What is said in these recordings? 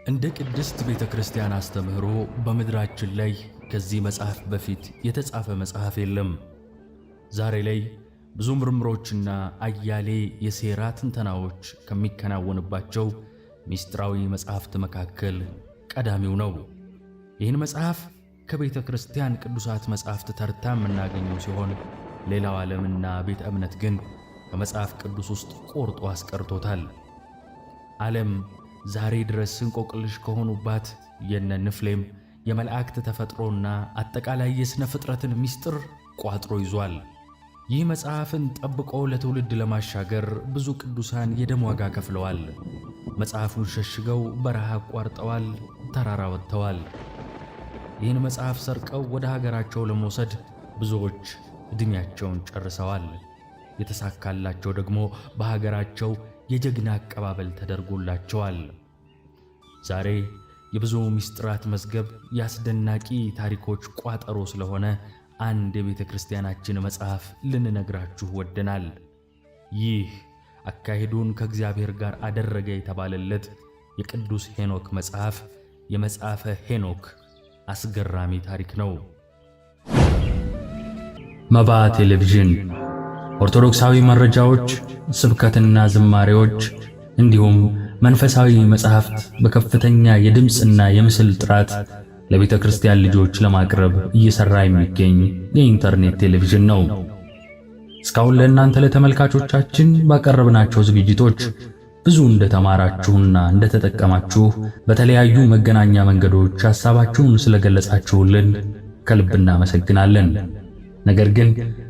እንደ ቅድስት ቤተክርስቲያን አስተምህሮ በምድራችን ላይ ከዚህ መጽሐፍ በፊት የተጻፈ መጽሐፍ የለም። ዛሬ ላይ ብዙ ምርምሮችና አያሌ የሴራ ትንተናዎች ከሚከናወንባቸው ሚስጥራዊ መጽሐፍት መካከል ቀዳሚው ነው። ይህን መጽሐፍ ከቤተ ክርስቲያን ቅዱሳት መጽሐፍት ተርታ የምናገኘው ሲሆን ሌላው ዓለምና ቤተ እምነት ግን ከመጽሐፍ ቅዱስ ውስጥ ቆርጦ አስቀርቶታል። ዓለም ዛሬ ድረስ እንቆቅልሽ ከሆኑባት የነ ንፍሌም የመላእክት ተፈጥሮና አጠቃላይ የሥነ ፍጥረትን ምስጢር ቋጥሮ ይዟል። ይህ መጽሐፍን ጠብቆ ለትውልድ ለማሻገር ብዙ ቅዱሳን የደም ዋጋ ከፍለዋል። መጽሐፉን ሸሽገው በረሃ አቋርጠዋል፣ ተራራ ወጥተዋል። ይህን መጽሐፍ ሰርቀው ወደ ሀገራቸው ለመውሰድ ብዙዎች ዕድሜያቸውን ጨርሰዋል። የተሳካላቸው ደግሞ በሀገራቸው የጀግና አቀባበል ተደርጎላቸዋል። ዛሬ የብዙ ምስጢራት መዝገብ የአስደናቂ ታሪኮች ቋጠሮ ስለሆነ አንድ የቤተ ክርስቲያናችን መጽሐፍ ልንነግራችሁ ወደናል። ይህ አካሄዱን ከእግዚአብሔር ጋር አደረገ የተባለለት የቅዱስ ሄኖክ መጽሐፍ የመጽሐፈ ሄኖክ አስገራሚ ታሪክ ነው። መባ ቴሌቪዥን ኦርቶዶክሳዊ መረጃዎች፣ ስብከትና ዝማሬዎች እንዲሁም መንፈሳዊ መጽሐፍት በከፍተኛ የድምጽና የምስል ጥራት ለቤተ ክርስቲያን ልጆች ለማቅረብ እየሰራ የሚገኝ የኢንተርኔት ቴሌቪዥን ነው። እስካሁን ለእናንተ ለተመልካቾቻችን ባቀረብናቸው ዝግጅቶች ብዙ እንደተማራችሁና እንደተጠቀማችሁ በተለያዩ መገናኛ መንገዶች ሐሳባችሁን ስለገለጻችሁልን ከልብ እናመሰግናለን። ነገር ግን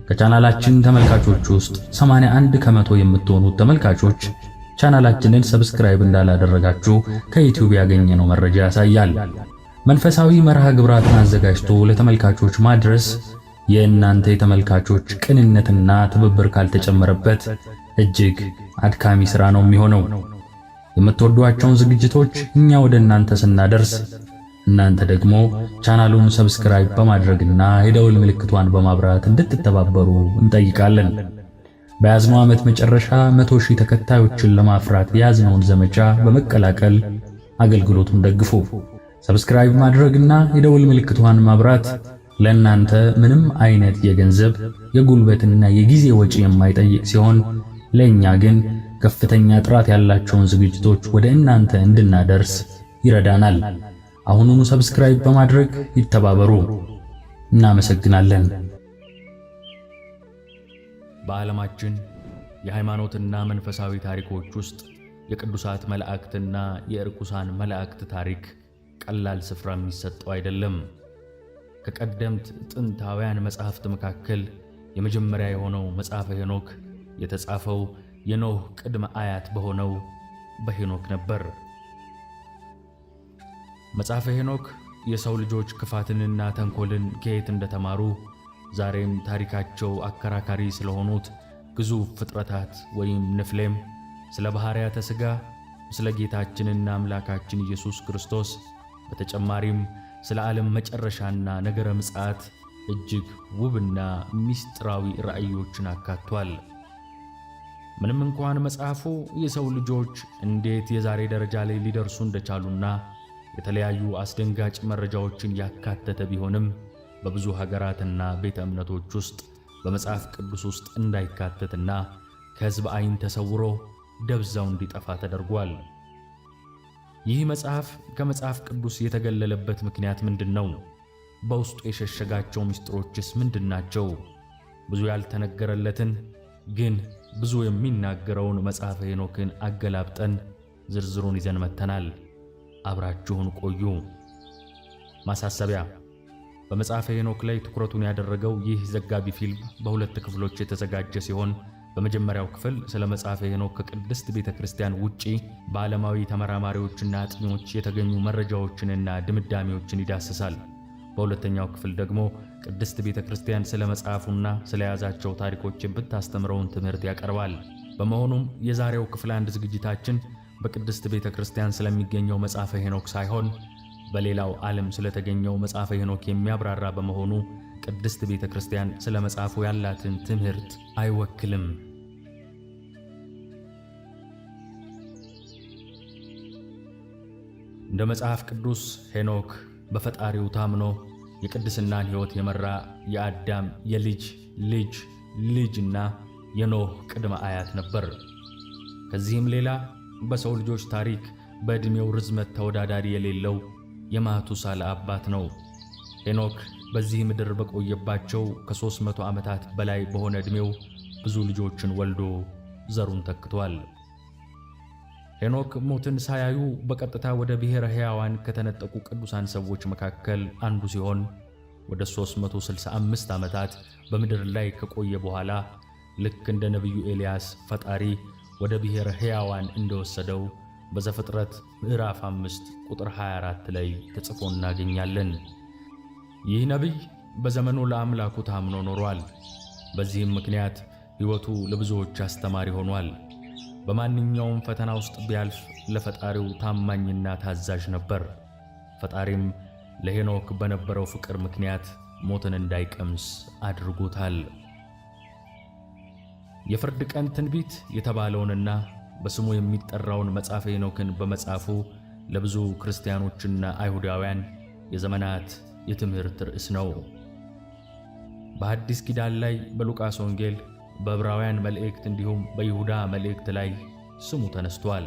ከቻናላችን ተመልካቾች ውስጥ 81 ከመቶ የምትሆኑት ተመልካቾች ቻናላችንን ሰብስክራይብ እንዳላደረጋችሁ ከዩቲዩብ ያገኘነው መረጃ ያሳያል። መንፈሳዊ መርሃ ግብራትን አዘጋጅቶ ለተመልካቾች ማድረስ የእናንተ የተመልካቾች ቅንነትና ትብብር ካልተጨመረበት እጅግ አድካሚ ሥራ ነው የሚሆነው። የምትወዷቸውን ዝግጅቶች እኛ ወደ እናንተ ስናደርስ እናንተ ደግሞ ቻናሉን ሰብስክራይብ በማድረግና የደውል ምልክቷን በማብራት እንድትተባበሩ እንጠይቃለን። በያዝነው ዓመት መጨረሻ 100,000 ተከታዮችን ለማፍራት የያዝነውን ዘመቻ በመቀላቀል አገልግሎቱን ደግፉ። ሰብስክራይብ ማድረግና የደውል ምልክቷን ማብራት ለእናንተ ምንም አይነት የገንዘብ የጉልበትና የጊዜ ወጪ የማይጠይቅ ሲሆን ለእኛ ግን ከፍተኛ ጥራት ያላቸውን ዝግጅቶች ወደ እናንተ እንድናደርስ ይረዳናል። አሁኑኑ ሰብስክራይብ በማድረግ ይተባበሩ። እናመሰግናለን። በዓለማችን የሃይማኖትና መንፈሳዊ ታሪኮች ውስጥ የቅዱሳት መላእክትና የርኩሳን መላእክት ታሪክ ቀላል ስፍራ የሚሰጠው አይደለም። ከቀደምት ጥንታውያን መጻሕፍት መካከል የመጀመሪያ የሆነው መጽሐፈ ሄኖክ የተጻፈው የኖህ ቅድመ አያት በሆነው በሄኖክ ነበር። መጽሐፈ ሄኖክ የሰው ልጆች ክፋትንና ተንኮልን ከየት እንደተማሩ ዛሬም ታሪካቸው አከራካሪ ስለሆኑት ግዙፍ ፍጥረታት ወይም ንፍሌም፣ ስለ ባሕርያተ ሥጋ፣ ስለ ጌታችንና አምላካችን ኢየሱስ ክርስቶስ፣ በተጨማሪም ስለ ዓለም መጨረሻና ነገረ ምጽአት እጅግ ውብና ምስጢራዊ ራእዮችን አካቷል። ምንም እንኳን መጽሐፉ የሰው ልጆች እንዴት የዛሬ ደረጃ ላይ ሊደርሱ እንደቻሉና የተለያዩ አስደንጋጭ መረጃዎችን ያካተተ ቢሆንም በብዙ ሀገራትና ቤተ እምነቶች ውስጥ በመጽሐፍ ቅዱስ ውስጥ እንዳይካተትና ከሕዝብ ዓይን ተሰውሮ ደብዛው እንዲጠፋ ተደርጓል። ይህ መጽሐፍ ከመጽሐፍ ቅዱስ የተገለለበት ምክንያት ምንድነው? በውስጡ የሸሸጋቸው ምስጢሮችስ ምንድናቸው? ብዙ ያልተነገረለትን ግን ብዙ የሚናገረውን መጽሐፈ ሄኖክን አገላብጠን ዝርዝሩን ይዘን መጥተናል። አብራችሁን ቆዩ። ማሳሰቢያ፣ በመጽሐፈ ሄኖክ ላይ ትኩረቱን ያደረገው ይህ ዘጋቢ ፊልም በሁለት ክፍሎች የተዘጋጀ ሲሆን በመጀመሪያው ክፍል ስለ መጽሐፈ ሄኖክ ከቅድስት ቤተክርስቲያን ውጪ በዓለማዊ ተመራማሪዎችና አጥኚዎች የተገኙ መረጃዎችንና ድምዳሜዎችን ይዳስሳል። በሁለተኛው ክፍል ደግሞ ቅድስት ቤተክርስቲያን ስለ መጽሐፉና ስለ ያዛቸው ታሪኮች ብታስተምረውን ትምህርት ያቀርባል። በመሆኑም የዛሬው ክፍል አንድ ዝግጅታችን በቅድስት ቤተክርስቲያን ስለሚገኘው መጽሐፈ ሄኖክ ሳይሆን በሌላው ዓለም ስለተገኘው መጽሐፈ ሄኖክ የሚያብራራ በመሆኑ ቅድስት ቤተክርስቲያን ስለ መጽሐፉ ያላትን ትምህርት አይወክልም። እንደ መጽሐፍ ቅዱስ ሄኖክ በፈጣሪው ታምኖ የቅድስናን ሕይወት የመራ የአዳም የልጅ ልጅ ልጅና የኖህ ቅድመ አያት ነበር። ከዚህም ሌላ በሰው ልጆች ታሪክ በዕድሜው ርዝመት ተወዳዳሪ የሌለው የማቱሳላ አባት ነው። ሄኖክ በዚህ ምድር በቆየባቸው ከ300 ዓመታት በላይ በሆነ ዕድሜው ብዙ ልጆችን ወልዶ ዘሩን ተክቷል። ሄኖክ ሞትን ሳያዩ በቀጥታ ወደ ብሔረ ሕያዋን ከተነጠቁ ቅዱሳን ሰዎች መካከል አንዱ ሲሆን ወደ 365 ዓመታት በምድር ላይ ከቆየ በኋላ ልክ እንደ ነቢዩ ኤልያስ ፈጣሪ ወደ ብሔረ ሕያዋን እንደወሰደው በዘፍጥረት ምዕራፍ 5 ቁጥር 24 ላይ ተጽፎ እናገኛለን። ይህ ነቢይ በዘመኑ ለአምላኩ ታምኖ ኖሯል። በዚህም ምክንያት ሕይወቱ ለብዙዎች አስተማሪ ሆኗል። በማንኛውም ፈተና ውስጥ ቢያልፍ ለፈጣሪው ታማኝና ታዛዥ ነበር። ፈጣሪም ለሄኖክ በነበረው ፍቅር ምክንያት ሞትን እንዳይቀምስ አድርጎታል። የፍርድ ቀን ትንቢት የተባለውንና በስሙ የሚጠራውን መጽሐፈ ሄኖክን በመጻፉ ለብዙ ክርስቲያኖችና አይሁዳውያን የዘመናት የትምህርት ርዕስ ነው። በአዲስ ኪዳን ላይ በሉቃስ ወንጌል፣ በዕብራውያን መልእክት እንዲሁም በይሁዳ መልእክት ላይ ስሙ ተነስቷል።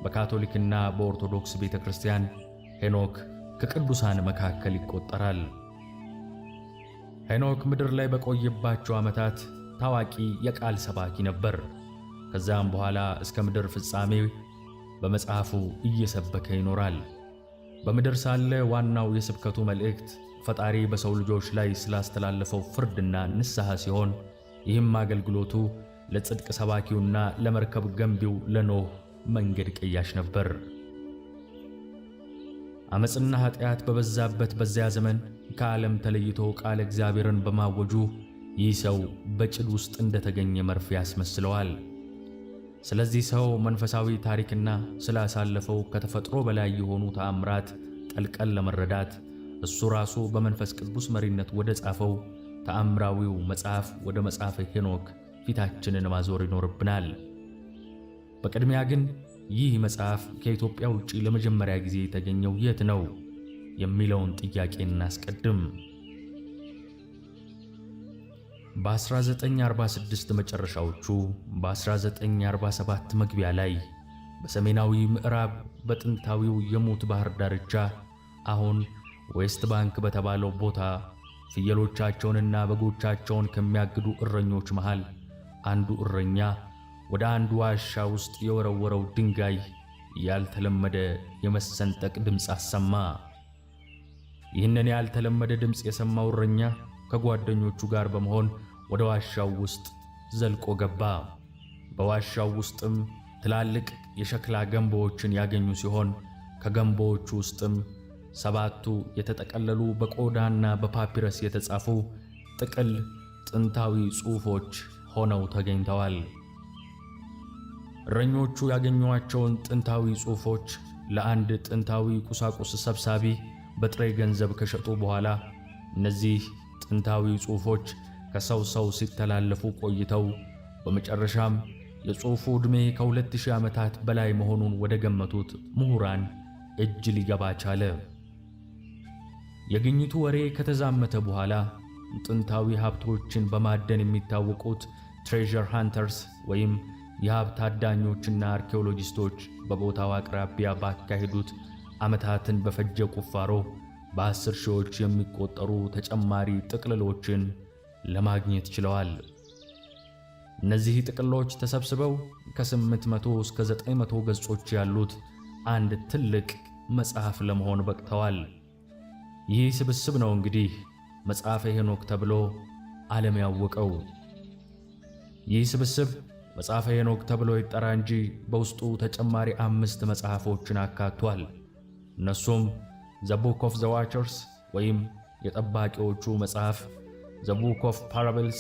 በካቶሊክና በኦርቶዶክስ ቤተክርስቲያን ሄኖክ ከቅዱሳን መካከል ይቆጠራል። ሄኖክ ምድር ላይ በቆየባቸው ዓመታት ታዋቂ የቃል ሰባኪ ነበር። ከዛም በኋላ እስከ ምድር ፍጻሜ በመጽሐፉ እየሰበከ ይኖራል። በምድር ሳለ ዋናው የስብከቱ መልእክት ፈጣሪ በሰው ልጆች ላይ ስላስተላለፈው ፍርድና ንስሐ ሲሆን ይህም አገልግሎቱ ለጽድቅ ሰባኪውና ለመርከብ ገንቢው ለኖህ መንገድ ቀያሽ ነበር። ዓመፅና ኃጢአት በበዛበት በዚያ ዘመን ከዓለም ተለይቶ ቃለ እግዚአብሔርን በማወጁ ይህ ሰው በጭድ ውስጥ እንደተገኘ መርፌ ያስመስለዋል። ስለዚህ ሰው መንፈሳዊ ታሪክና ስላሳለፈው ከተፈጥሮ በላይ የሆኑ ተአምራት ጠልቀን ለመረዳት እሱ ራሱ በመንፈስ ቅዱስ መሪነት ወደ ጻፈው ተአምራዊው መጽሐፍ ወደ መጽሐፈ ሄኖክ ፊታችንን ማዞር ይኖርብናል። በቅድሚያ ግን ይህ መጽሐፍ ከኢትዮጵያ ውጪ ለመጀመሪያ ጊዜ የተገኘው የት ነው የሚለውን ጥያቄ እናስቀድም። በ1946 መጨረሻዎቹ በ1947 መግቢያ ላይ በሰሜናዊ ምዕራብ በጥንታዊው የሙት ባህር ዳርቻ አሁን ዌስት ባንክ በተባለው ቦታ ፍየሎቻቸውንና በጎቻቸውን ከሚያግዱ እረኞች መሃል አንዱ እረኛ ወደ አንዱ ዋሻ ውስጥ የወረወረው ድንጋይ ያልተለመደ የመሰንጠቅ ድምፅ አሰማ። ይህንን ያልተለመደ ድምፅ የሰማው እረኛ ከጓደኞቹ ጋር በመሆን ወደ ዋሻው ውስጥ ዘልቆ ገባ። በዋሻው ውስጥም ትላልቅ የሸክላ ገንቦዎችን ያገኙ ሲሆን ከገንቦዎቹ ውስጥም 7ቱ የተጠቀለሉ በቆዳና በፓፒረስ የተጻፉ ጥቅል ጥንታዊ ጽሑፎች ሆነው ተገኝተዋል። እረኞቹ ያገኟቸውን ጥንታዊ ጽሑፎች ለአንድ ጥንታዊ ቁሳቁስ ሰብሳቢ በጥሬ ገንዘብ ከሸጡ በኋላ እነዚህ ጥንታዊ ጽሑፎች ከሰው ሰው ሲተላለፉ ቆይተው በመጨረሻም የጽሑፉ ዕድሜ ከ2000 ዓመታት በላይ መሆኑን ወደ ገመቱት ምሁራን እጅ ሊገባ ቻለ። የግኝቱ ወሬ ከተዛመተ በኋላ ጥንታዊ ሀብቶችን በማደን የሚታወቁት ትሬዠር ሃንተርስ ወይም የሀብት አዳኞችና አርኪኦሎጂስቶች በቦታው አቅራቢያ ባካሄዱት ዓመታትን በፈጀ ቁፋሮ በ10 ሺዎች የሚቆጠሩ ተጨማሪ ጥቅልሎችን ለማግኘት ችለዋል። እነዚህ ጥቅልሎች ተሰብስበው ከ800 እስከ 900 ገጾች ያሉት አንድ ትልቅ መጽሐፍ ለመሆን በቅተዋል። ይህ ስብስብ ነው እንግዲህ መጽሐፈ ሄኖክ ተብሎ ዓለም ያወቀው። ይህ ስብስብ መጽሐፈ ሄኖክ ተብሎ ይጠራ እንጂ በውስጡ ተጨማሪ 5 መጽሐፎችን አካቷል። እነሱም ዘ ቡክ ኦፍ ዘ ዋቸርስ ወይም የጠባቂዎቹ መጽሐፍ፣ ዘ ቡክ ኦፍ ፓራብልስ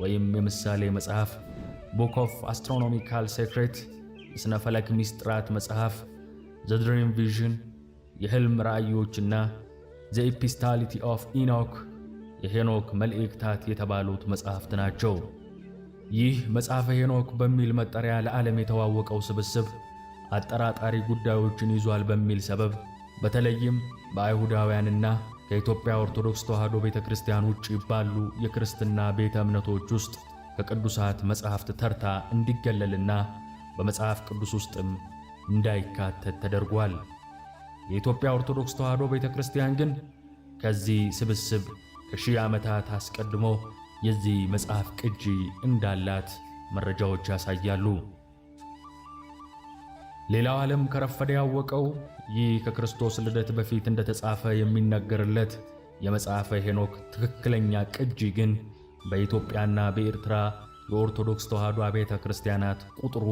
ወይም የምሳሌ መጽሐፍ፣ ቡክ ኦፍ አስትሮኖሚካል ሴክሬት የሥነ ፈለክ ሚስጥራት መጽሐፍ፣ ዘ ድሪም ቪዥን የሕልም ራእዮችና ዘ ኢፒስታሊቲ ኦፍ ኢኖክ የሄኖክ መልእክታት የተባሉት መጽሐፍት ናቸው። ይህ መጽሐፈ ሄኖክ በሚል መጠሪያ ለዓለም የተዋወቀው ስብስብ አጠራጣሪ ጉዳዮችን ይዟል በሚል ሰበብ በተለይም በአይሁዳውያንና ከኢትዮጵያ ኦርቶዶክስ ተዋሕዶ ቤተክርስቲያን ውጪ ባሉ የክርስትና ቤተ እምነቶች ውስጥ ከቅዱሳት መጻሕፍት ተርታ እንዲገለልና በመጽሐፍ ቅዱስ ውስጥም እንዳይካተት ተደርጓል። የኢትዮጵያ ኦርቶዶክስ ተዋሕዶ ቤተክርስቲያን ግን ከዚህ ስብስብ ከሺህ ዓመታት አስቀድሞ የዚህ መጽሐፍ ቅጂ እንዳላት መረጃዎች ያሳያሉ። ሌላው ዓለም ከረፈደ ያወቀው ይህ ከክርስቶስ ልደት በፊት እንደተጻፈ የሚነገርለት የመጽሐፈ ሄኖክ ትክክለኛ ቅጂ ግን በኢትዮጵያና በኤርትራ የኦርቶዶክስ ተዋሕዶ አብያተ ክርስቲያናት ቁጥሩ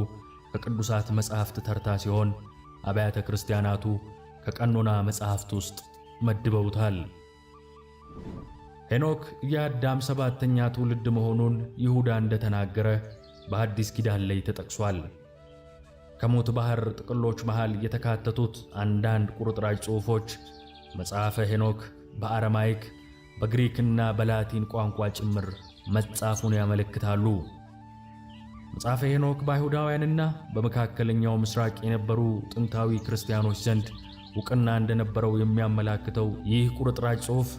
ከቅዱሳት መጻሕፍት ተርታ ሲሆን አብያተ ክርስቲያናቱ ከቀኖና መጻሕፍት ውስጥ መድበውታል። ሄኖክ የአዳም ሰባተኛ ትውልድ መሆኑን ይሁዳ እንደተናገረ በአዲስ ኪዳን ላይ ተጠቅሷል። ከሞት ባሕር ጥቅሎች መሃል የተካተቱት አንዳንድ ቁርጥራጭ ጽሑፎች መጽሐፈ ሄኖክ በአረማይክ በግሪክና በላቲን ቋንቋ ጭምር መጻፉን ያመለክታሉ። መጽሐፈ ሄኖክ በአይሁዳውያንና በመካከለኛው ምስራቅ የነበሩ ጥንታዊ ክርስቲያኖች ዘንድ ዕውቅና እንደነበረው የሚያመላክተው ይህ ቁርጥራጭ ጽሑፍ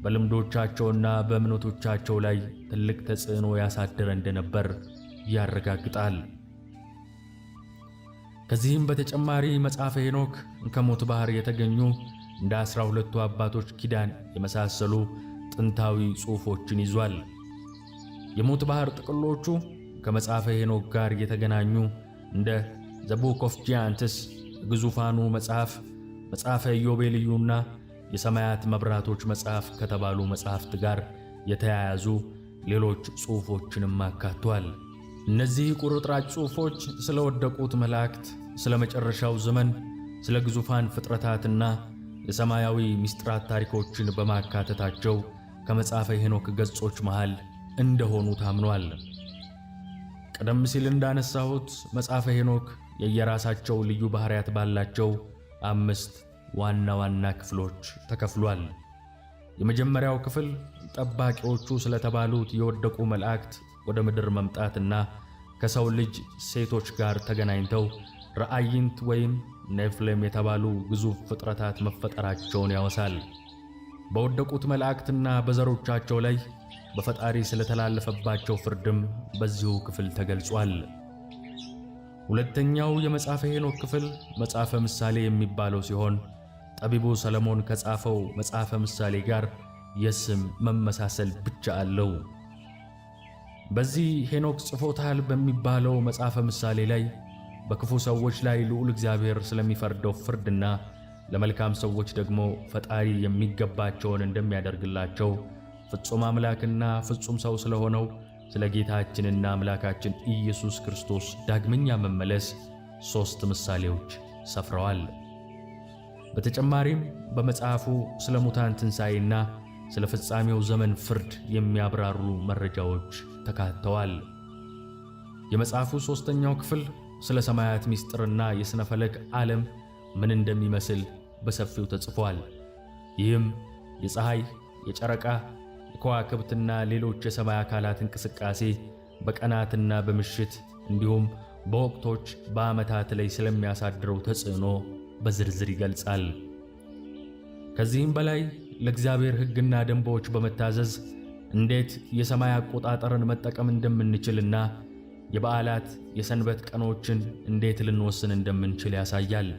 በልምዶቻቸውና በእምነቶቻቸው ላይ ትልቅ ተጽዕኖ ያሳደረ እንደነበር ያረጋግጣል። ከዚህም በተጨማሪ መጽሐፈ ሄኖክ ከሞት ባሕር የተገኙ እንደ 12ቱ አባቶች ኪዳን የመሳሰሉ ጥንታዊ ጽሑፎችን ይዟል። የሞት ባሕር ጥቅሎቹ ከመጽሐፈ ሄኖክ ጋር የተገናኙ እንደ ዘ ቡክ ኦፍ ጂያንትስ፣ ግዙፋኑ መጽሐፍ፣ መጽሐፈ ኢዮቤልዩና የሰማያት መብራቶች መጽሐፍ ከተባሉ መጽሐፍት ጋር የተያያዙ ሌሎች ጽሑፎችንም አካቷል። እነዚህ ቁርጥራጭ ጽሑፎች ስለ ወደቁት መላእክት፣ ስለ መጨረሻው ዘመን፣ ስለ ግዙፋን ፍጥረታትና የሰማያዊ ምስጢራት ታሪኮችን በማካተታቸው ከመጽሐፈ ሄኖክ ገጾች መሃል እንደሆኑ ታምኗል። ቀደም ሲል እንዳነሳሁት መጽሐፈ ሄኖክ የየራሳቸው ልዩ ባህሪያት ባላቸው 5 ዋና ዋና ክፍሎች ተከፍሏል። የመጀመሪያው ክፍል ጠባቂዎቹ ስለተባሉት የወደቁ መላእክት ወደ ምድር መምጣትና ከሰው ልጅ ሴቶች ጋር ተገናኝተው ራእይንት ወይም ኔፍሌም የተባሉ ግዙፍ ፍጥረታት መፈጠራቸውን ያወሳል። በወደቁት መላእክትና በዘሮቻቸው ላይ በፈጣሪ ስለተላለፈባቸው ፍርድም በዚሁ ክፍል ተገልጿል። ሁለተኛው የመጽሐፈ ሄኖክ ክፍል መጽሐፈ ምሳሌ የሚባለው ሲሆን ጠቢቡ ሰለሞን ከጻፈው መጽሐፈ ምሳሌ ጋር የስም መመሳሰል ብቻ አለው። በዚህ ሄኖክ ጽፎታል በሚባለው መጽሐፈ ምሳሌ ላይ በክፉ ሰዎች ላይ ልዑል እግዚአብሔር ስለሚፈርደው ፍርድና ለመልካም ሰዎች ደግሞ ፈጣሪ የሚገባቸውን እንደሚያደርግላቸው ፍጹም አምላክና ፍጹም ሰው ስለሆነው ስለ ጌታችንና አምላካችን ኢየሱስ ክርስቶስ ዳግመኛ መመለስ 3 ምሳሌዎች ሰፍረዋል። በተጨማሪም በመጽሐፉ ስለ ሙታን ትንሣኤና ስለ ፍጻሜው ዘመን ፍርድ የሚያብራሩ መረጃዎች ተካተዋል። የመጽሐፉ 3ኛው ክፍል ስለ ሰማያት ምስጢርና የሥነ ፈለክ ዓለም ምን እንደሚመስል በሰፊው ተጽፏል። ይህም የፀሐይ፣ የጨረቃ፣ የከዋክብትና ሌሎች የሰማይ አካላት እንቅስቃሴ በቀናትና በምሽት እንዲሁም በወቅቶች በዓመታት ላይ ስለሚያሳድረው ተጽዕኖ በዝርዝር ይገልጻል። ከዚህም በላይ ለእግዚአብሔር ሕግና ደንቦች በመታዘዝ እንዴት የሰማይ አቆጣጠርን መጠቀም እንደምንችልና የበዓላት የሰንበት ቀኖችን እንዴት ልንወስን እንደምንችል ያሳያል።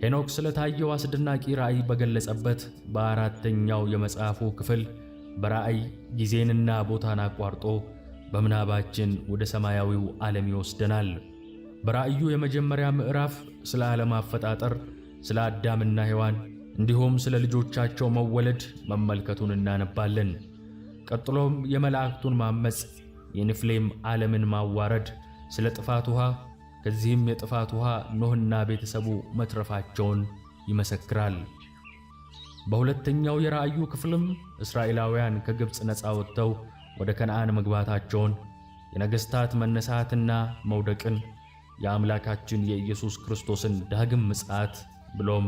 ሄኖክ ስለታየው አስደናቂ ራእይ በገለጸበት በአራተኛው የመጽሐፉ ክፍል በራእይ ጊዜንና ቦታን አቋርጦ በምናባችን ወደ ሰማያዊው ዓለም ይወስደናል። በራእዩ የመጀመሪያ ምዕራፍ ስለ ዓለም አፈጣጠር፣ ስለ አዳምና ሔዋን እንዲሁም ስለ ልጆቻቸው መወለድ መመልከቱን እናነባለን። ቀጥሎም የመላእክቱን ማመጽ፣ የንፍሌም ዓለምን ማዋረድ፣ ስለ ጥፋት ውሃ፣ ከዚህም የጥፋት ውሃ ኖህና ቤተሰቡ መትረፋቸውን ይመሰክራል። በሁለተኛው የራእዩ ክፍልም እስራኤላውያን ከግብፅ ነፃ ወጥተው ወደ ከነዓን መግባታቸውን፣ የነገሥታት መነሳትና መውደቅን፣ የአምላካችን የኢየሱስ ክርስቶስን ዳግም ምጽአት ብሎም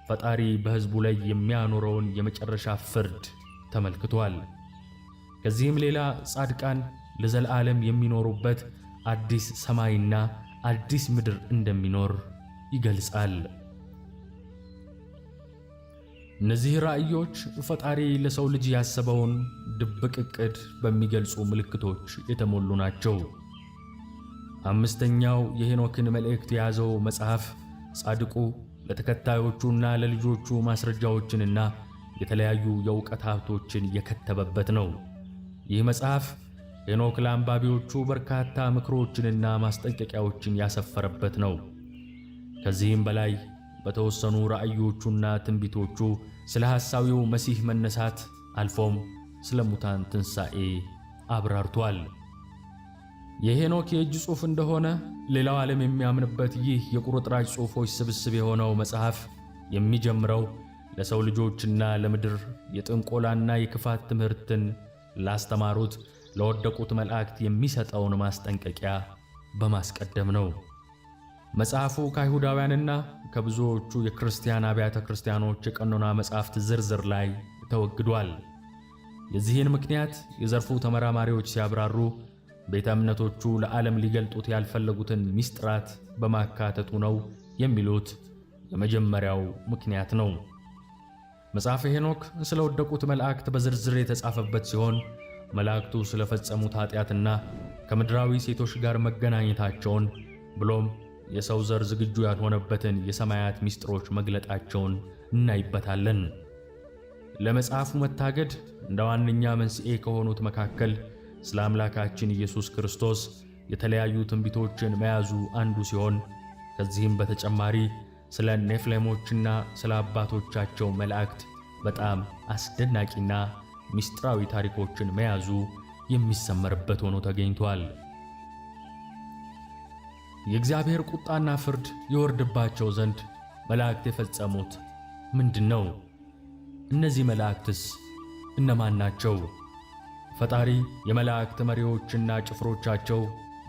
ፈጣሪ በሕዝቡ ላይ የሚያኖረውን የመጨረሻ ፍርድ ተመልክቷል። ከዚህም ሌላ ጻድቃን ለዘላለም የሚኖሩበት አዲስ ሰማይና አዲስ ምድር እንደሚኖር ይገልጻል። እነዚህ ራእዮች ፈጣሪ ለሰው ልጅ ያሰበውን ድብቅ ዕቅድ በሚገልጹ ምልክቶች የተሞሉ ናቸው። አምስተኛው የሄኖክን መልእክት የያዘው መጽሐፍ ጻድቁ ለተከታዮቹና ለልጆቹ ማስረጃዎችንና የተለያዩ የእውቀት ሀብቶችን የከተበበት ነው። ይህ መጽሐፍ ሄኖክ ለአንባቢዎቹ በርካታ ምክሮችንና ማስጠንቀቂያዎችን ያሰፈረበት ነው። ከዚህም በላይ በተወሰኑ ራእዮቹና ትንቢቶቹ ስለ ሐሳዊው መሲህ መነሳት አልፎም ስለ ሙታን ትንሣኤ አብራርቷል። የሄኖክ የእጅ ጽሑፍ እንደሆነ ሌላው ዓለም የሚያምንበት ይህ የቁርጥራጭ ጽሑፎች ስብስብ የሆነው መጽሐፍ የሚጀምረው ለሰው ልጆችና ለምድር የጥንቆላና የክፋት ትምህርትን ላስተማሩት ለወደቁት መላእክት የሚሰጠውን ማስጠንቀቂያ በማስቀደም ነው። መጽሐፉ ከአይሁዳውያንና ከብዙዎቹ የክርስቲያን አብያተ ክርስቲያኖች የቀኖና መጻሕፍት ዝርዝር ላይ ተወግዷል። የዚህን ምክንያት የዘርፉ ተመራማሪዎች ሲያብራሩ ቤተ እምነቶቹ ለዓለም ሊገልጡት ያልፈለጉትን ምስጢራት በማካተቱ ነው የሚሉት የመጀመሪያው ምክንያት ነው። መጽሐፈ ሄኖክ ስለ ወደቁት መላእክት በዝርዝር የተጻፈበት ሲሆን መላእክቱ ስለፈጸሙት ኃጢአትና ከምድራዊ ሴቶች ጋር መገናኘታቸውን ብሎም የሰው ዘር ዝግጁ ያልሆነበትን የሰማያት ምስጢሮች መግለጣቸውን እናይበታለን። ለመጽሐፉ መታገድ እንደ ዋነኛ መንስኤ ከሆኑት መካከል ስለ አምላካችን ኢየሱስ ክርስቶስ የተለያዩ ትንቢቶችን መያዙ አንዱ ሲሆን ከዚህም በተጨማሪ ስለ ኔፍሌሞችና ስለ አባቶቻቸው መላእክት በጣም አስደናቂና ምስጢራዊ ታሪኮችን መያዙ የሚሰመርበት ሆኖ ተገኝቷል። የእግዚአብሔር ቁጣና ፍርድ ይወርድባቸው ዘንድ መላእክት የፈጸሙት ምንድነው? እነዚህ መላእክትስ እነማን ናቸው? ፈጣሪ የመላእክት መሪዎችና ጭፍሮቻቸው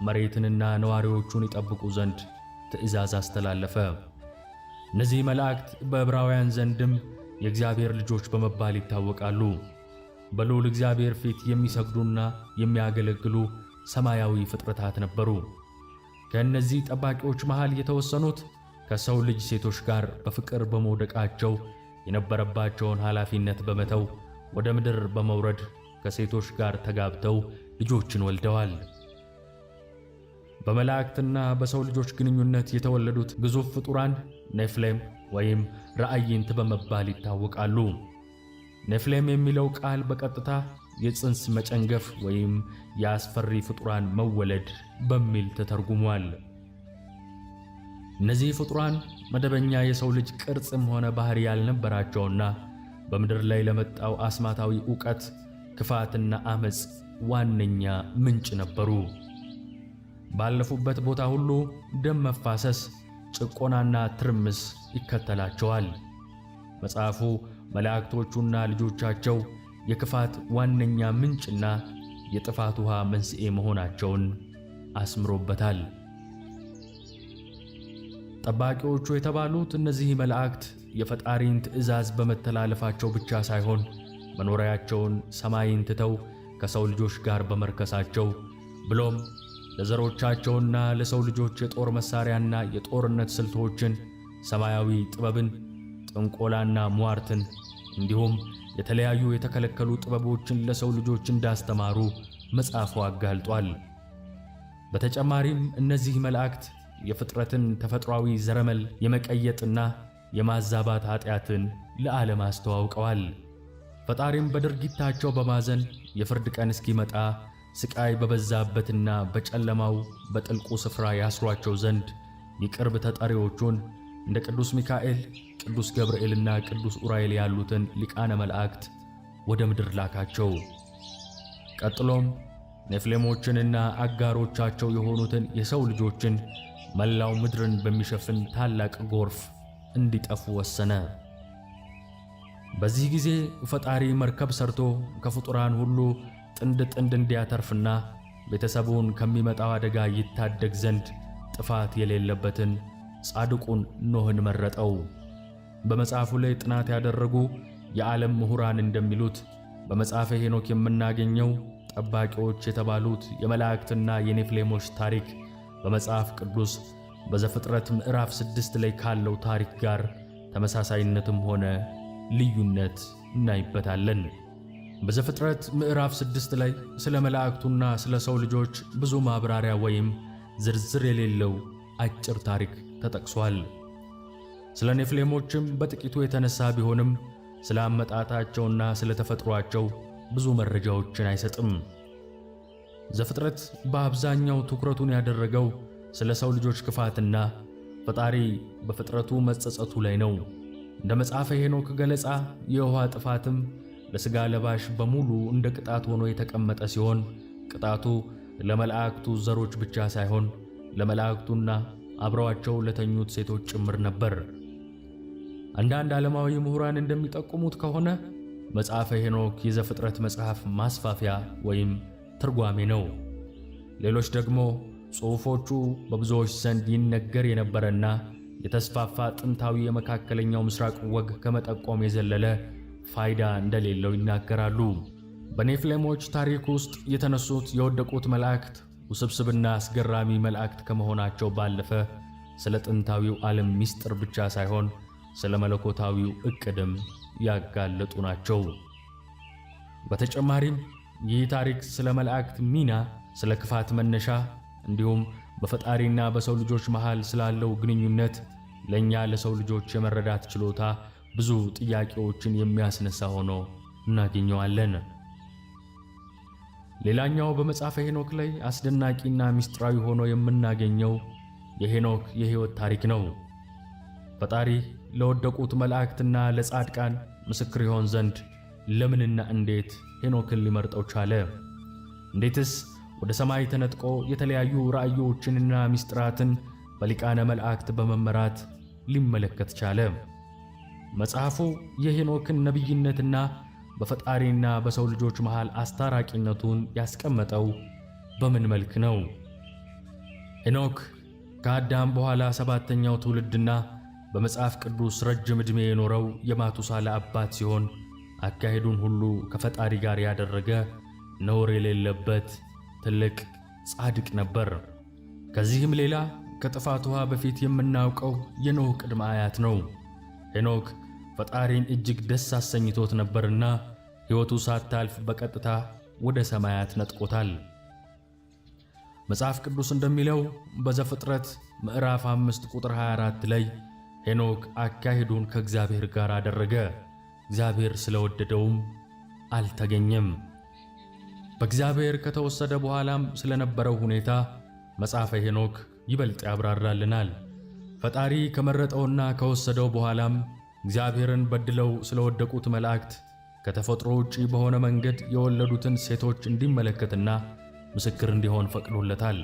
መሬትንና ነዋሪዎቹን ይጠብቁ ዘንድ ትእዛዝ አስተላለፈ። እነዚህ መላእክት በዕብራውያን ዘንድም የእግዚአብሔር ልጆች በመባል ይታወቃሉ። በልዑል እግዚአብሔር ፊት የሚሰግዱና የሚያገለግሉ ሰማያዊ ፍጥረታት ነበሩ። ከእነዚህ ጠባቂዎች መሃል የተወሰኑት ከሰው ልጅ ሴቶች ጋር በፍቅር በመውደቃቸው የነበረባቸውን ኃላፊነት በመተው ወደ ምድር በመውረድ ከሴቶች ጋር ተጋብተው ልጆችን ወልደዋል። በመላእክትና በሰው ልጆች ግንኙነት የተወለዱት ግዙፍ ፍጡራን ኔፍሌም ወይም ራእይንት በመባል ይታወቃሉ። ኔፍሌም የሚለው ቃል በቀጥታ የጽንስ መጨንገፍ ወይም የአስፈሪ ፍጡራን መወለድ በሚል ተተርጉሟል። እነዚህ ፍጡራን መደበኛ የሰው ልጅ ቅርጽም ሆነ ባህሪ ያልነበራቸውና በምድር ላይ ለመጣው አስማታዊ ዕውቀት ክፋትና አመጽ ዋነኛ ምንጭ ነበሩ። ባለፉበት ቦታ ሁሉ ደም መፋሰስ፣ ጭቆናና ትርምስ ይከተላቸዋል። መጽሐፉ መላእክቶቹና ልጆቻቸው የክፋት ዋነኛ ምንጭና የጥፋት ውሃ መንስኤ መሆናቸውን አስምሮበታል። ጠባቂዎቹ የተባሉት እነዚህ መላእክት የፈጣሪን ትእዛዝ በመተላለፋቸው ብቻ ሳይሆን መኖሪያቸውን ሰማይን ትተው ከሰው ልጆች ጋር በመርከሳቸው ብሎም ለዘሮቻቸውና ለሰው ልጆች የጦር መሳሪያና የጦርነት ስልቶችን፣ ሰማያዊ ጥበብን፣ ጥንቆላና ሟርትን እንዲሁም የተለያዩ የተከለከሉ ጥበቦችን ለሰው ልጆች እንዳስተማሩ መጽሐፉ አጋልጧል። በተጨማሪም እነዚህ መላእክት የፍጥረትን ተፈጥሯዊ ዘረመል የመቀየጥና የማዛባት ኃጢአትን ለዓለም አስተዋውቀዋል። ፈጣሪም በድርጊታቸው በማዘን የፍርድ ቀን እስኪመጣ ስቃይ በበዛበትና በጨለማው በጥልቁ ስፍራ ያስሯቸው ዘንድ የቅርብ ተጠሪዎቹን እንደ ቅዱስ ሚካኤል፣ ቅዱስ ገብርኤልና ቅዱስ ኡራኤል ያሉትን ሊቃነ መላእክት ወደ ምድር ላካቸው። ቀጥሎም ኔፍሌሞችንና አጋሮቻቸው የሆኑትን የሰው ልጆችን መላው ምድርን በሚሸፍን ታላቅ ጎርፍ እንዲጠፉ ወሰነ። በዚህ ጊዜ ፈጣሪ መርከብ ሰርቶ ከፍጡራን ሁሉ ጥንድ ጥንድ እንዲያተርፍና ቤተሰቡን ከሚመጣው አደጋ ይታደግ ዘንድ ጥፋት የሌለበትን ጻድቁን ኖህን መረጠው። በመጽሐፉ ላይ ጥናት ያደረጉ የዓለም ምሁራን እንደሚሉት በመጽሐፈ ሄኖክ የምናገኘው ጠባቂዎች የተባሉት የመላእክትና የኔፍሌሞች ታሪክ በመጽሐፍ ቅዱስ በዘፍጥረት ምዕራፍ 6 ላይ ካለው ታሪክ ጋር ተመሳሳይነትም ሆነ ልዩነት እናይበታለን። በዘፍጥረት ምዕራፍ 6 ላይ ስለ መላእክቱና ስለ ሰው ልጆች ብዙ ማብራሪያ ወይም ዝርዝር የሌለው አጭር ታሪክ ተጠቅሷል። ስለ ኔፍሌሞችም በጥቂቱ የተነሳ ቢሆንም ስለ አመጣጣቸውና ስለ ተፈጥሯቸው ብዙ መረጃዎችን አይሰጥም። ዘፍጥረት በአብዛኛው ትኩረቱን ያደረገው ስለ ሰው ልጆች ክፋትና ፈጣሪ በፍጥረቱ መጸጸቱ ላይ ነው። እንደ መጽሐፈ ሄኖክ ገለጻ የውሃ ጥፋትም ለሥጋ ለባሽ በሙሉ እንደ ቅጣት ሆኖ የተቀመጠ ሲሆን ቅጣቱ ለመላእክቱ ዘሮች ብቻ ሳይሆን ለመላእክቱና አብረዋቸው ለተኙት ሴቶች ጭምር ነበር። አንዳንድ ዓለማዊ ምሁራን እንደሚጠቁሙት ከሆነ መጽሐፈ ሄኖክ የዘፍጥረት መጽሐፍ ማስፋፊያ ወይም ትርጓሜ ነው። ሌሎች ደግሞ ጽሑፎቹ በብዙዎች ዘንድ ይነገር የነበረና የተስፋፋ ጥንታዊ የመካከለኛው ምስራቅ ወግ ከመጠቆም የዘለለ ፋይዳ እንደሌለው ይናገራሉ። በኔፍሌሞች ታሪክ ውስጥ የተነሱት የወደቁት መላእክት ውስብስብና አስገራሚ መላእክት ከመሆናቸው ባለፈ ስለ ጥንታዊው ዓለም ምስጢር ብቻ ሳይሆን ስለ መለኮታዊው ዕቅድም ያጋለጡ ናቸው። በተጨማሪም ይህ ታሪክ ስለ መላእክት ሚና፣ ስለ ክፋት መነሻ እንዲሁም በፈጣሪና በሰው ልጆች መሃል ስላለው ግንኙነት ለእኛ ለሰው ልጆች የመረዳት ችሎታ ብዙ ጥያቄዎችን የሚያስነሳ ሆኖ እናገኘዋለን። ሌላኛው በመጽሐፈ ሄኖክ ላይ አስደናቂና ምስጢራዊ ሆኖ የምናገኘው የሄኖክ የሕይወት ታሪክ ነው። ፈጣሪ ለወደቁት መላእክትና ለጻድቃን ምስክር ይሆን ዘንድ ለምንና እንዴት ሄኖክን ሊመርጠው ቻለ? እንዴትስ ወደ ሰማይ ተነጥቆ የተለያዩ ራእዮችንና ምስጢራትን በሊቃነ መላእክት በመመራት ሊመለከት ቻለ? መጽሐፉ የሄኖክን ነቢይነትና በፈጣሪና በሰው ልጆች መሃል አስታራቂነቱን ያስቀመጠው በምን መልክ ነው? ሄኖክ ከአዳም በኋላ ሰባተኛው ትውልድና በመጽሐፍ ቅዱስ ረጅም ዕድሜ የኖረው የማቱሳላ አባት ሲሆን አካሄዱን ሁሉ ከፈጣሪ ጋር ያደረገ ነውር የሌለበት ትልቅ ጻድቅ ነበር። ከዚህም ሌላ ከጥፋት ውሃ በፊት የምናውቀው የኖህ ቅድመ አያት ነው። ሄኖክ ፈጣሪን እጅግ ደስ አሰኝቶት ነበርና ሕይወቱ ሳታልፍ በቀጥታ ወደ ሰማያት ነጥቆታል። መጽሐፍ ቅዱስ እንደሚለው በዘፍጥረት ምዕራፍ 5 ቁጥር 24 ላይ ሄኖክ አካሄዱን ከእግዚአብሔር ጋር አደረገ፣ እግዚአብሔር ስለወደደውም አልተገኘም። በእግዚአብሔር ከተወሰደ በኋላም ስለነበረው ሁኔታ መጽሐፈ ሄኖክ ይበልጥ ያብራራልናል። ፈጣሪ ከመረጠውና ከወሰደው በኋላም እግዚአብሔርን በድለው ስለወደቁት መላእክት ከተፈጥሮ ውጪ በሆነ መንገድ የወለዱትን ሴቶች እንዲመለከትና ምስክር እንዲሆን ፈቅዶለታል።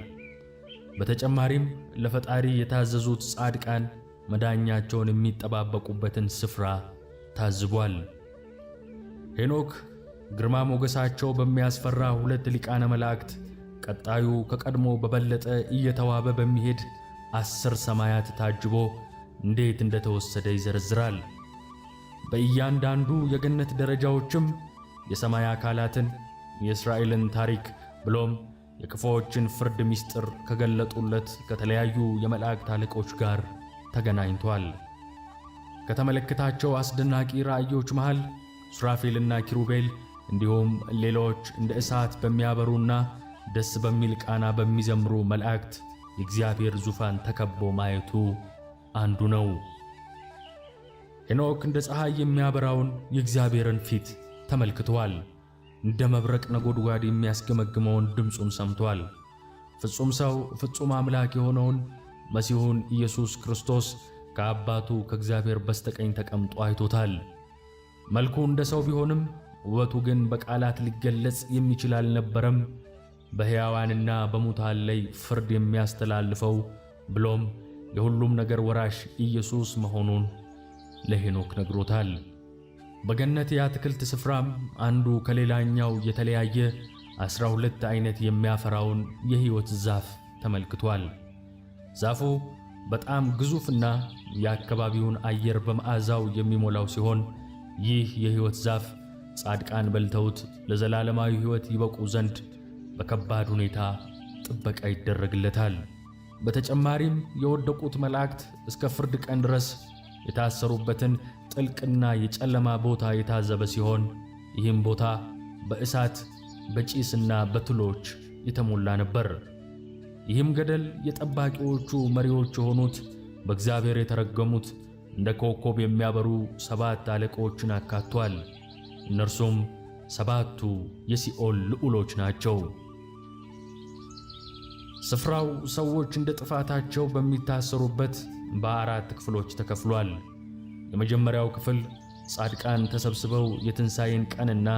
በተጨማሪም ለፈጣሪ የታዘዙት ጻድቃን መዳኛቸውን የሚጠባበቁበትን ስፍራ ታዝቧል። ሄኖክ ግርማ ሞገሳቸው በሚያስፈራ ሁለት ሊቃነ መላእክት ቀጣዩ ከቀድሞ በበለጠ እየተዋበ በሚሄድ 10 ሰማያት ታጅቦ እንዴት እንደተወሰደ ይዘረዝራል። በእያንዳንዱ የገነት ደረጃዎችም የሰማይ አካላትን፣ የእስራኤልን ታሪክ ብሎም የክፉዎችን ፍርድ ምስጢር ከገለጡለት ከተለያዩ የመላእክት አለቆች ጋር ተገናኝቷል። ከተመለከታቸው አስደናቂ ራእዮች መሃል ሱራፌልና ኪሩቤል እንዲሁም ሌሎች እንደ እሳት በሚያበሩና ደስ በሚል ቃና በሚዘምሩ መላእክት የእግዚአብሔር ዙፋን ተከቦ ማየቱ አንዱ ነው። ሄኖክ እንደ ፀሐይ የሚያበራውን የእግዚአብሔርን ፊት ተመልክቷል። እንደ መብረቅ ነጎድጓድ የሚያስገመግመውን ድምፁን ሰምቷል። ፍጹም ሰው ፍጹም አምላክ የሆነውን መሲሁን ኢየሱስ ክርስቶስ ከአባቱ ከእግዚአብሔር በስተቀኝ ተቀምጦ አይቶታል። መልኩ እንደ ሰው ቢሆንም ውበቱ ግን በቃላት ሊገለጽ የሚችል አልነበረም። በሕያዋንና በሙታን ላይ ፍርድ የሚያስተላልፈው ብሎም የሁሉም ነገር ወራሽ ኢየሱስ መሆኑን ለሄኖክ ነግሮታል። በገነት የአትክልት ስፍራም አንዱ ከሌላኛው የተለያየ 12 አይነት የሚያፈራውን የሕይወት ዛፍ ተመልክቷል። ዛፉ በጣም ግዙፍና የአካባቢውን አየር በመዓዛው የሚሞላው ሲሆን ይህ የሕይወት ዛፍ ጻድቃን በልተውት ለዘላለማዊ ሕይወት ይበቁ ዘንድ በከባድ ሁኔታ ጥበቃ ይደረግለታል። በተጨማሪም የወደቁት መላእክት እስከ ፍርድ ቀን ድረስ የታሰሩበትን ጥልቅና የጨለማ ቦታ የታዘበ ሲሆን ይህም ቦታ በእሳት በጪስና በትሎች የተሞላ ነበር። ይህም ገደል የጠባቂዎቹ መሪዎች የሆኑት በእግዚአብሔር የተረገሙት እንደ ኮከብ የሚያበሩ 7 አለቆችን አካቷል። እነርሱም 7ቱ የሲኦል ልዑሎች ናቸው። ስፍራው ሰዎች እንደ ጥፋታቸው በሚታሰሩበት በ4 ክፍሎች ተከፍሏል። የመጀመሪያው ክፍል ጻድቃን ተሰብስበው የትንሣኤን ቀንና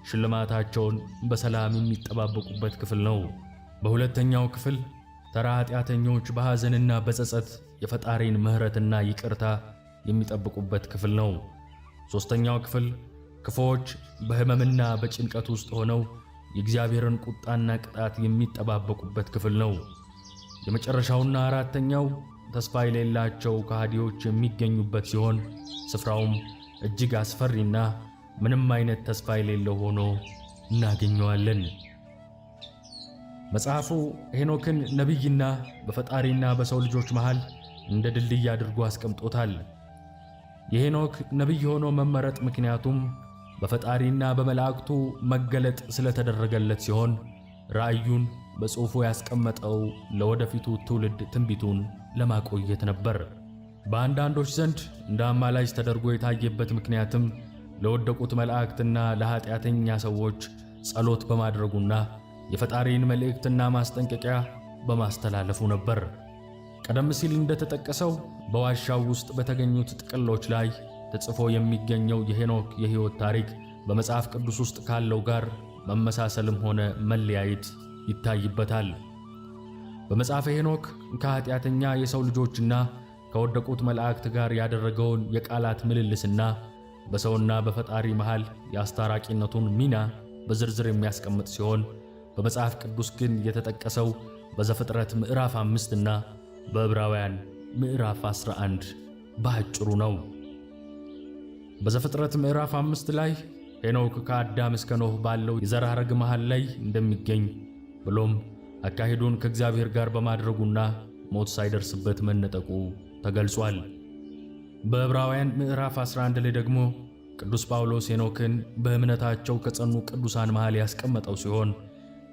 ሽልማታቸውን በሰላም የሚጠባበቁበት ክፍል ነው። በሁለተኛው ክፍል ተራ ኃጢአተኞች በሐዘንና በጸጸት የፈጣሪን ምሕረትና ይቅርታ የሚጠብቁበት ክፍል ነው። ሦስተኛው ክፍል ክፉዎች በሕመምና በጭንቀት ውስጥ ሆነው የእግዚአብሔርን ቁጣና ቅጣት የሚጠባበቁበት ክፍል ነው። የመጨረሻውና አራተኛው ተስፋ የሌላቸው ከሃዲዎች የሚገኙበት ሲሆን ስፍራውም እጅግ አስፈሪና ምንም አይነት ተስፋ የሌለው ሆኖ እናገኘዋለን። መጽሐፉ ሄኖክን ነቢይና በፈጣሪና በሰው ልጆች መሃል እንደ ድልድይ አድርጎ አስቀምጦታል። የሄኖክ ነቢይ ሆኖ መመረጥ ምክንያቱም በፈጣሪና በመላእክቱ መገለጥ ስለተደረገለት ሲሆን ራእዩን በጽሑፉ ያስቀመጠው ለወደፊቱ ትውልድ ትንቢቱን ለማቆየት ነበር። በአንዳንዶች ዘንድ እንደ አማላጅ ተደርጎ የታየበት ምክንያትም ለወደቁት መላእክትና ለኃጢአተኛ ሰዎች ጸሎት በማድረጉና የፈጣሪን መልእክትና ማስጠንቀቂያ በማስተላለፉ ነበር። ቀደም ሲል እንደተጠቀሰው በዋሻው ውስጥ በተገኙት ጥቅሎች ላይ ተጽፎ የሚገኘው የሄኖክ የሕይወት ታሪክ በመጽሐፍ ቅዱስ ውስጥ ካለው ጋር መመሳሰልም ሆነ መለያየት ይታይበታል። በመጽሐፈ ሄኖክ ከኃጢአተኛ የሰው ልጆችና ከወደቁት መላእክት ጋር ያደረገውን የቃላት ምልልስና በሰውና በፈጣሪ መሃል የአስታራቂነቱን ሚና በዝርዝር የሚያስቀምጥ ሲሆን በመጽሐፍ ቅዱስ ግን የተጠቀሰው በዘፍጥረት ምዕራፍ 5 እና በዕብራውያን ምዕራፍ 11 ባጭሩ ነው። በዘፍጥረት ምዕራፍ 5 ላይ ሄኖክ ከአዳም እስከ ኖህ ባለው የዘር ሐረግ መሃል ላይ እንደሚገኝ ብሎም አካሄዱን ከእግዚአብሔር ጋር በማድረጉና ሞት ሳይደርስበት መነጠቁ ተገልጿል። በዕብራውያን ምዕራፍ 11 ላይ ደግሞ ቅዱስ ጳውሎስ ሄኖክን በእምነታቸው ከጸኑ ቅዱሳን መሃል ያስቀመጠው ሲሆን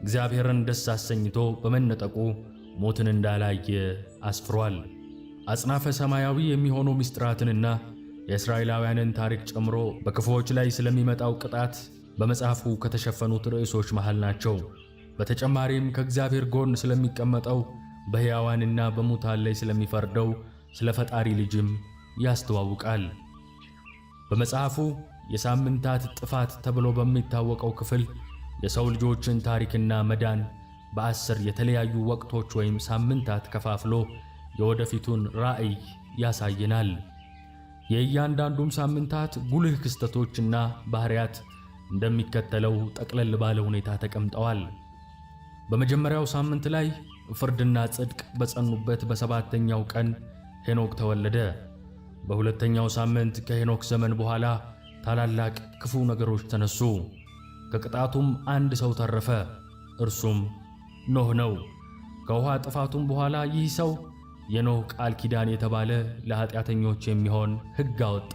እግዚአብሔርን ደስ አሰኝቶ በመነጠቁ ሞትን እንዳላየ አስፍሯል። አጽናፈ ሰማያዊ የሚሆኑ ምስጢራትንና የእስራኤላውያንን ታሪክ ጨምሮ በክፉዎች ላይ ስለሚመጣው ቅጣት በመጽሐፉ ከተሸፈኑት ርዕሶች መሃል ናቸው። በተጨማሪም ከእግዚአብሔር ጎን ስለሚቀመጠው በሕያዋንና በሙታን ላይ ስለሚፈርደው ስለ ፈጣሪ ልጅም ያስተዋውቃል። በመጽሐፉ የሳምንታት ጥፋት ተብሎ በሚታወቀው ክፍል የሰው ልጆችን ታሪክና መዳን በ10 የተለያዩ ወቅቶች ወይም ሳምንታት ከፋፍሎ የወደፊቱን ራእይ ያሳየናል። የእያንዳንዱም ሳምንታት ጉልህ ክስተቶችና ባህሪያት እንደሚከተለው ጠቅለል ባለ ሁኔታ ተቀምጠዋል። በመጀመሪያው ሳምንት ላይ ፍርድና ጽድቅ በጸኑበት በሰባተኛው ቀን ሄኖክ ተወለደ። በሁለተኛው ሳምንት ከሄኖክ ዘመን በኋላ ታላላቅ ክፉ ነገሮች ተነሱ። ከቅጣቱም አንድ ሰው ተረፈ፣ እርሱም ኖህ ነው። ከውሃ ጥፋቱም በኋላ ይህ ሰው የኖህ ቃል ኪዳን የተባለ ለኃጢአተኞች የሚሆን ሕግ አወጣ።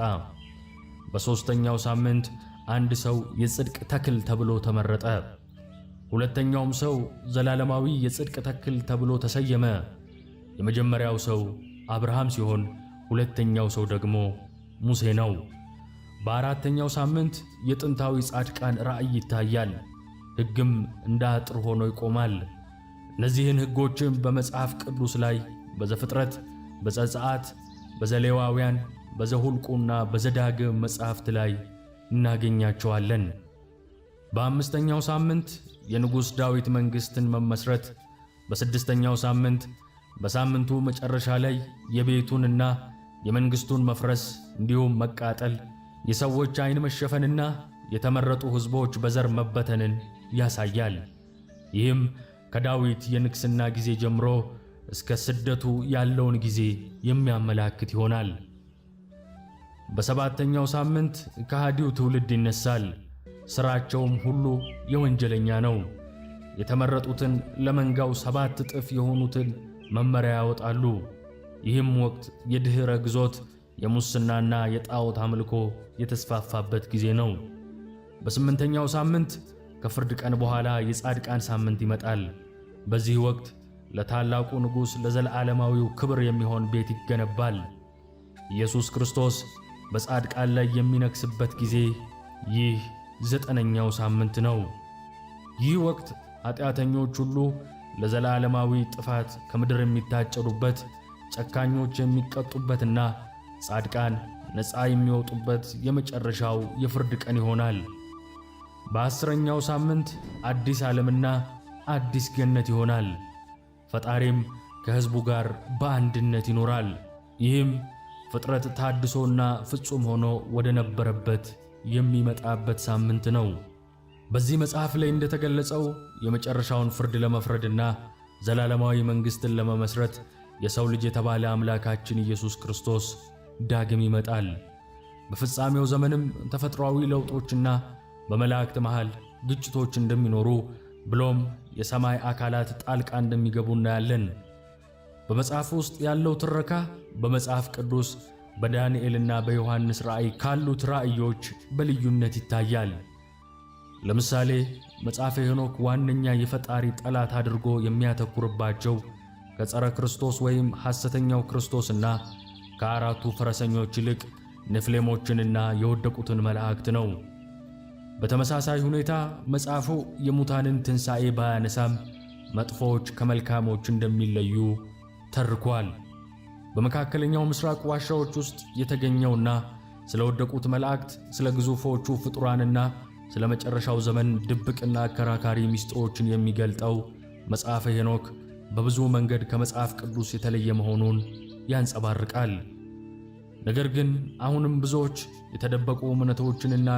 በሦስተኛው ሳምንት አንድ ሰው የጽድቅ ተክል ተብሎ ተመረጠ። ሁለተኛውም ሰው ዘላለማዊ የጽድቅ ተክል ተብሎ ተሰየመ። የመጀመሪያው ሰው አብርሃም ሲሆን ሁለተኛው ሰው ደግሞ ሙሴ ነው። በአራተኛው ሳምንት የጥንታዊ ጻድቃን ራእይ ይታያል፣ ሕግም እንደ አጥር ሆኖ ይቆማል። እነዚህን ሕጎችም በመጽሐፍ ቅዱስ ላይ በዘፍጥረት፣ በዘጸአት፣ በዘሌዋውያን፣ በዘሁልቁና በዘዳግም መጻሕፍት ላይ እናገኛቸዋለን። በአምስተኛው ሳምንት የንጉሥ ዳዊት መንግሥትን መመስረት፣ በስድስተኛው ሳምንት በሳምንቱ መጨረሻ ላይ የቤቱንና የመንግሥቱን መፍረስ እንዲሁም መቃጠል፣ የሰዎች ዓይን መሸፈንና የተመረጡ ሕዝቦች በዘር መበተንን ያሳያል። ይህም ከዳዊት የንግሥና ጊዜ ጀምሮ እስከ ስደቱ ያለውን ጊዜ የሚያመላክት ይሆናል። በሰባተኛው ሳምንት ከሃዲው ትውልድ ይነሳል። ሥራቸውም ሁሉ የወንጀለኛ ነው። የተመረጡትን ለመንጋው 7 እጥፍ የሆኑትን መመሪያ ያወጣሉ። ይህም ወቅት የድህረ ግዞት የሙስናና የጣዖት አምልኮ የተስፋፋበት ጊዜ ነው። በስምንተኛው ሳምንት ከፍርድ ቀን በኋላ የጻድቃን ሳምንት ይመጣል። በዚህ ወቅት ለታላቁ ንጉሥ ለዘላለማዊው ክብር የሚሆን ቤት ይገነባል። ኢየሱስ ክርስቶስ በጻድቃን ላይ የሚነግሥበት ጊዜ ይህ ዘጠነኛው ሳምንት ነው። ይህ ወቅት ኃጢአተኞች ሁሉ ለዘላለማዊ ጥፋት ከምድር የሚታጨዱበት፣ ጨካኞች የሚቀጡበትና ጻድቃን ነፃ የሚወጡበት የመጨረሻው የፍርድ ቀን ይሆናል። በአስረኛው ሳምንት አዲስ ዓለምና አዲስ ገነት ይሆናል። ፈጣሪም ከሕዝቡ ጋር በአንድነት ይኖራል። ይህም ፍጥረት ታድሶና ፍጹም ሆኖ ወደ ነበረበት የሚመጣበት ሳምንት ነው። በዚህ መጽሐፍ ላይ እንደተገለጸው የመጨረሻውን ፍርድ ለመፍረድና ዘላለማዊ መንግሥትን ለመመስረት የሰው ልጅ የተባለ አምላካችን ኢየሱስ ክርስቶስ ዳግም ይመጣል። በፍጻሜው ዘመንም ተፈጥሯዊ ለውጦችና በመላእክት መሃል ግጭቶች እንደሚኖሩ ብሎም የሰማይ አካላት ጣልቃ እንደሚገቡ እናያለን። በመጽሐፍ ውስጥ ያለው ትረካ በመጽሐፍ ቅዱስ በዳንኤልና በዮሐንስ ራእይ ካሉት ራእዮች በልዩነት ይታያል። ለምሳሌ መጽሐፈ ሄኖክ ዋነኛ የፈጣሪ ጠላት አድርጎ የሚያተኩርባቸው ከጸረ ክርስቶስ ወይም ሐሰተኛው ክርስቶስና ከአራቱ ፈረሰኞች ይልቅ ንፍሌሞችንና የወደቁትን መላእክት ነው። በተመሳሳይ ሁኔታ መጽሐፉ የሙታንን ትንሣኤ ባያነሳም መጥፎች ከመልካሞች እንደሚለዩ ተርኳል። በመካከለኛው ምስራቅ ዋሻዎች ውስጥ የተገኘውና ስለ ወደቁት መላእክት፣ ስለ ግዙፎቹ ፍጡራንና ስለ መጨረሻው ዘመን ድብቅና አከራካሪ ምስጢሮችን የሚገልጠው መጽሐፈ ሄኖክ በብዙ መንገድ ከመጽሐፍ ቅዱስ የተለየ መሆኑን ያንጸባርቃል። ነገር ግን አሁንም ብዙዎች የተደበቁ እውነቶችንና